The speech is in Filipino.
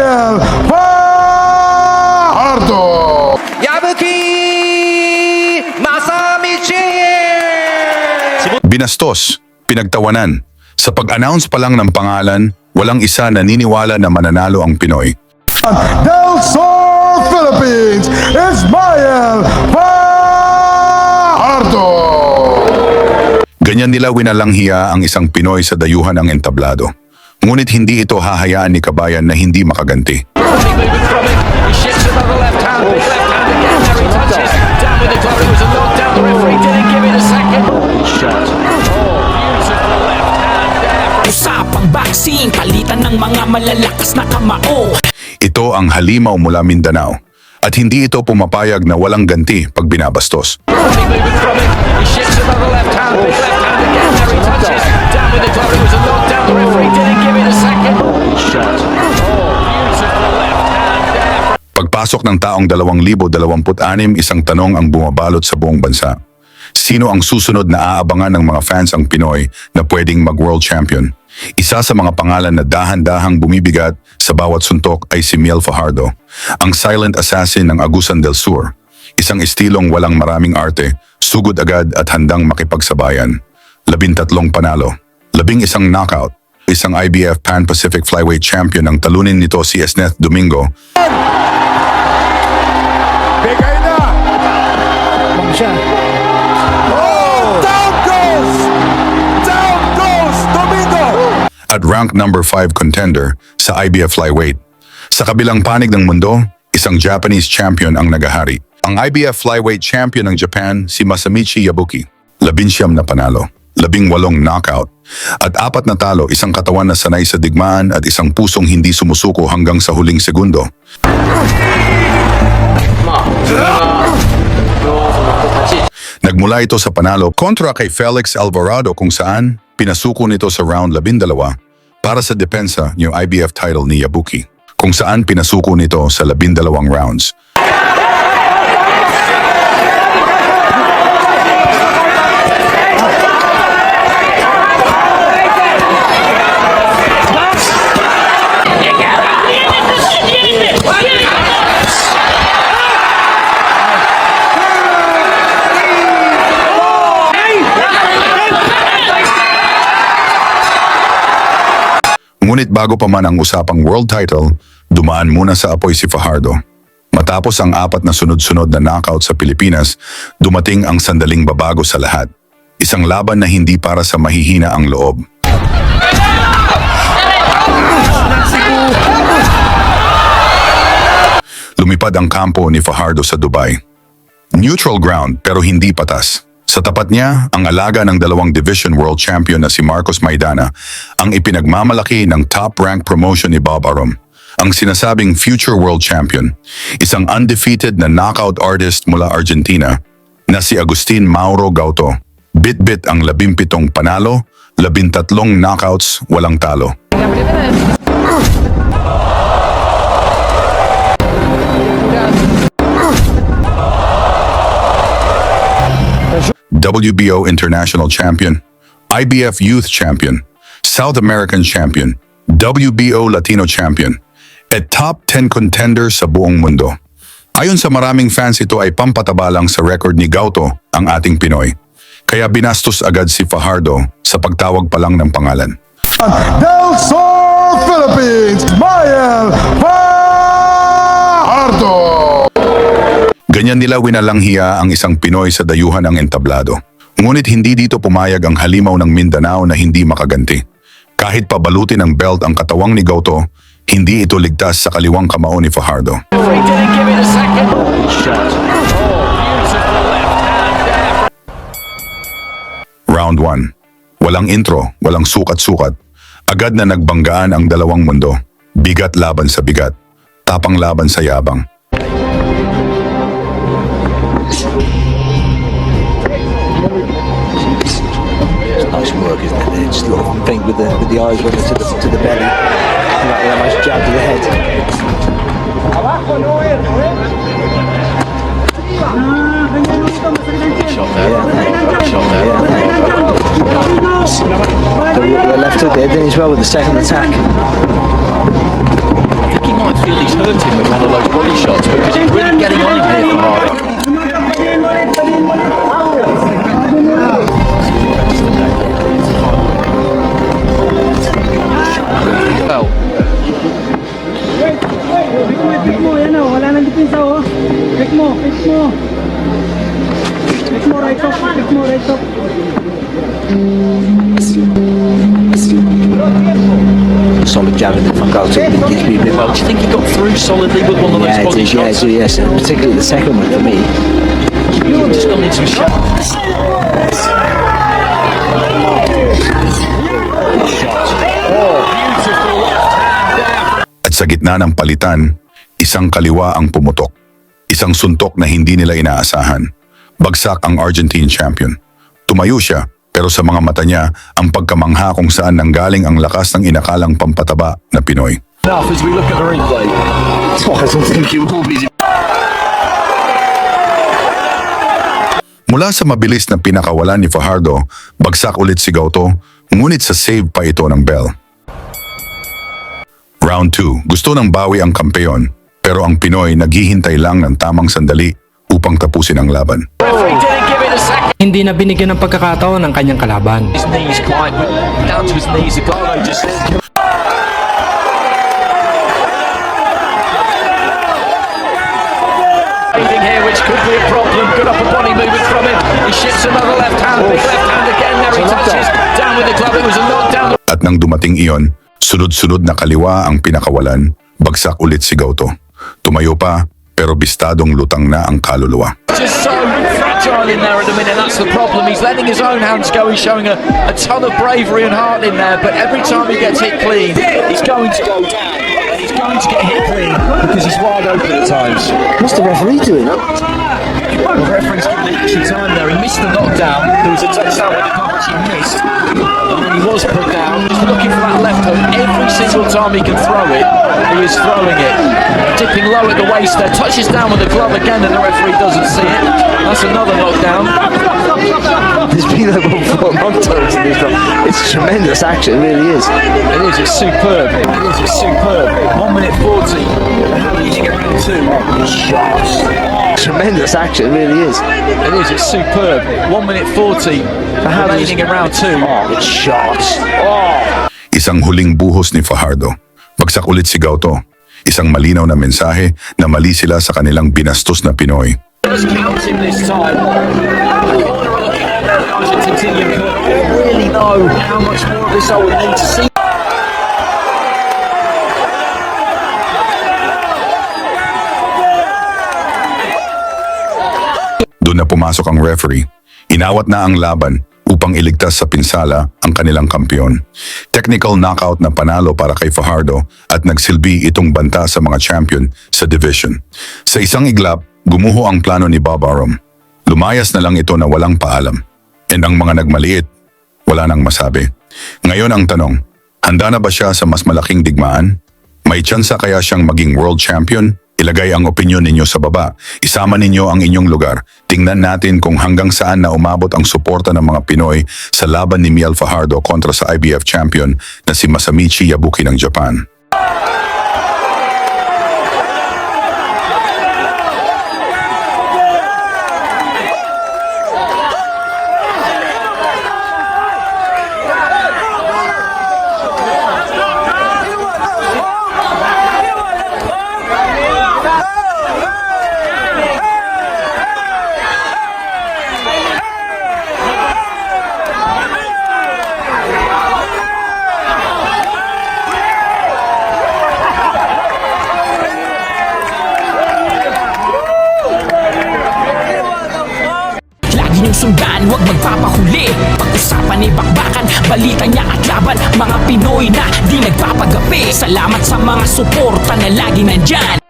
Ismael Fajardo. Yabuki Masamichi! Binastos, pinagtawanan. Sa pag-announce pa lang ng pangalan, walang isa naniniwala na mananalo ang Pinoy. Del Sur, Philippines, Ismael Fajardo. Ganyan nila winalanghiya ang isang Pinoy sa dayuhan ng entablado. Ngunit hindi ito hahayaan ni Kabayan na hindi makaganti. Usapang boxing, palitan ng mga malalakas na kamao. Ito ang halimaw mula Mindanao. At hindi ito pumapayag na walang ganti pag binabastos. Pagpasok ng taong 2026, isang tanong ang bumabalot sa buong bansa. Sino ang susunod na aabangan ng mga fans ang Pinoy na pwedeng mag-world champion? Isa sa mga pangalan na dahan-dahang bumibigat sa bawat suntok ay si Miel Fajardo, ang silent assassin ng Agusan del Sur. Isang estilong walang maraming arte, sugod agad at handang makipagsabayan. 13 panalo, 11 knockout, isang IBF Pan-Pacific Flyweight Champion ang talunin nito si Esneth Domingo. Bigay na! Down goes Domingo! At rank number 5 contender sa IBF Flyweight. Sa kabilang panig ng mundo, isang Japanese champion ang nagahari. Ang IBF Flyweight Champion ng Japan, si Masamichi Yabuki. 19 na panalo, 18 knockout, at 4 na talo, isang katawan na sanay sa digmaan at isang pusong hindi sumusuko hanggang sa huling segundo. Nagmula ito sa panalo kontra kay Felix Alvarado kung saan pinasuko nito sa round 12 para sa depensa yung IBF title ni Yabuki, kung saan pinasuko nito sa 12 rounds. Ngunit bago pa man ang usapang world title, dumaan muna sa apoy si Fajardo. Matapos ang 4 na sunod-sunod na knockout sa Pilipinas, dumating ang sandaling babago sa lahat. Isang laban na hindi para sa mahihina ang loob. Lumipad ang kampo ni Fajardo sa Dubai. Neutral ground pero hindi patas. Sa tapat niya, ang alaga ng 2 division world champion na si Marcos Maidana, ang ipinagmamalaki ng top-rank promotion ni Bob Arum, ang sinasabing future world champion, isang undefeated na knockout artist mula Argentina na si Agustin Mauro Gauto. Bit-bit ang 17 panalo, 13 knockouts, walang talo. WBO International Champion, IBF Youth Champion, South American Champion, WBO Latino Champion, at top 10 contender sa buong mundo. Ayon sa maraming fans, ito ay pampataba lang sa record ni Gauto, ang ating Pinoy. Kaya binastos agad si Fajardo sa pagtawag pa lang ng pangalan. Del Sur, Philippines, Ismael Fajardo. Ganyan nila winalanghiya ang isang Pinoy sa dayuhan ng entablado. Ngunit hindi dito pumayag ang halimaw ng Mindanao na hindi makaganti. Kahit pabalutin ng belt ang katawang ni Gauto, hindi ito ligtas sa kaliwang kamao ni Fajardo. Round 1. Walang intro, walang sukat-sukat. Agad na nagbanggaan ang dalawang mundo. Bigat laban sa bigat. Tapang laban sa yabang. Nice work, isn't it? It's just a little thing with the eyes running to the belly. And that nice jab to the head. Shot there. The left hook there, did as well with the second attack. I think he might hurt him with one of those body shots because he's really getting on him here for Hardy. Well, Pick mo, yan o. Wala nang depensa o. Pick mo. Pick mo right up. solid jab in the front goal, so it gives me a bit Well, do you think he got through solidly with one of those body shots? yes, and particularly the second one for me. He just got into a shot. At sa gitna ng palitan, isang kaliwa ang pumutok. Isang suntok na hindi nila inaasahan. Bagsak ang Argentine champion. Tumayo siya, pero sa mga mata niya ang pagkamangha kung saan nanggaling ang lakas ng inakalang pampataba na Pinoy. Enough as we look at the replay. I don't think he will be. Mula sa mabilis na pinakawalan ni Fajardo, bagsak ulit si Gauto, ngunit sa save pa ito ng Bell. Round 2, gusto ng bawi ang kampeon, pero ang Pinoy naghihintay lang ng tamang sandali upang tapusin ang laban. Referee didn't give it a second. Hindi na binigyan ng pagkakataon ng kanyang kalaban. His knees quite down to his knees. Aguero just says. Here, which could be a problem. Good upper body movement from him. He shifts another left hand. Big left hand again. There he touches. Down with the glove. It was a knockdown. At nang dumating iyon, sunod-sunod na kaliwa ang pinakawalan, bagsak ulit si Gauto. Tumayo pa, pero bistadong lutang na ang kaluluwa. Just so fragile in there at the minute. That's the problem. He's letting his own hands go. He's showing a ton of bravery and heart in there. But every time he gets hit clean, he's going to go down. And he's going to get hit clean because he's wide open at times. What's the referee doing? The referee's given it extra time there. He missed the knockdown. There was a touchdown where the punch he missed. And then he was put down. Just looking for that left hook. Every single time he can throw it, he is throwing it. Dipping low at the waist there. Touches down with the glove again and the referee doesn't see it. That's another knockdown. There's been about 4 knockdowns in this round. It's tremendous action, it really is. It is. It's superb. It is. It's superb. 1 minute 40. Leading at round 2. Shots. Tremendous action, it really is. It is. It's superb. 1 minute 40. Remaining in round 2. It's shots. Isang huling buhos ni Fajardo. Bagsak ulit si Gauto. Isang malinaw na mensahe na mali sila sa kanilang binastos na Pinoy. Let's count him this time. Argentinian court. I don't really know how much more of this I would need to see. Doon na pumasok ang referee. Inawat na ang laban upang iligtas sa pinsala ang kanilang kampiyon. Technical knockout na panalo para kay Fajardo at nagsilbi itong banta sa mga champion sa division. Sa isang iglap, gumuho ang plano ni Bob Arum. Lumayas na lang ito na walang paalam. And ang mga nagmaliit, wala nang masabi. Ngayon ang tanong, handa na ba siya sa mas malaking digmaan? May tsansa kaya siyang maging world champion? Ilagay ang opinyon ninyo sa baba. Isama ninyo ang inyong lugar. Tingnan natin kung hanggang saan na umabot ang suporta ng mga Pinoy sa laban ni Miel Fajardo kontra sa IBF champion na si Masamichi Yabuki ng Japan. Lagi niyong sundan, huwag magpapahuli. Pag-usapan ni bakbakan, balita niya at laban. Mga Pinoy na di nagpapagapi. Salamat sa mga suporta na lagi nandyan.